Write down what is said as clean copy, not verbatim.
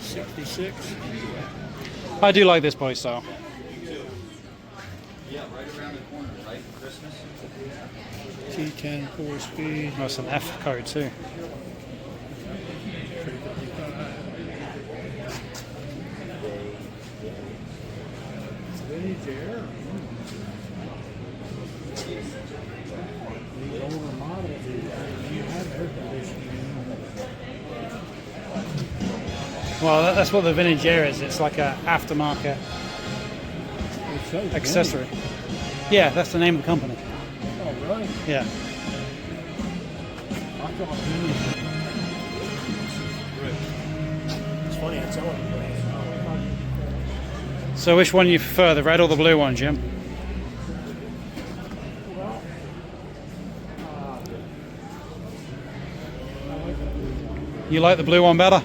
66. I do like this body style. Yeah, right around the corner, right? Christmas. T10 4-speed. That's an F code too. 355. Vintage air. These older models, you have air conditioning. Well, that's what the vintage air is. It's like a aftermarket accessory. Yeah, that's the name of the company. Oh, really? Yeah. I thought vintage. It's funny, it's all over the place. So which one you prefer, the red or the blue one, Jim? You like the blue one better?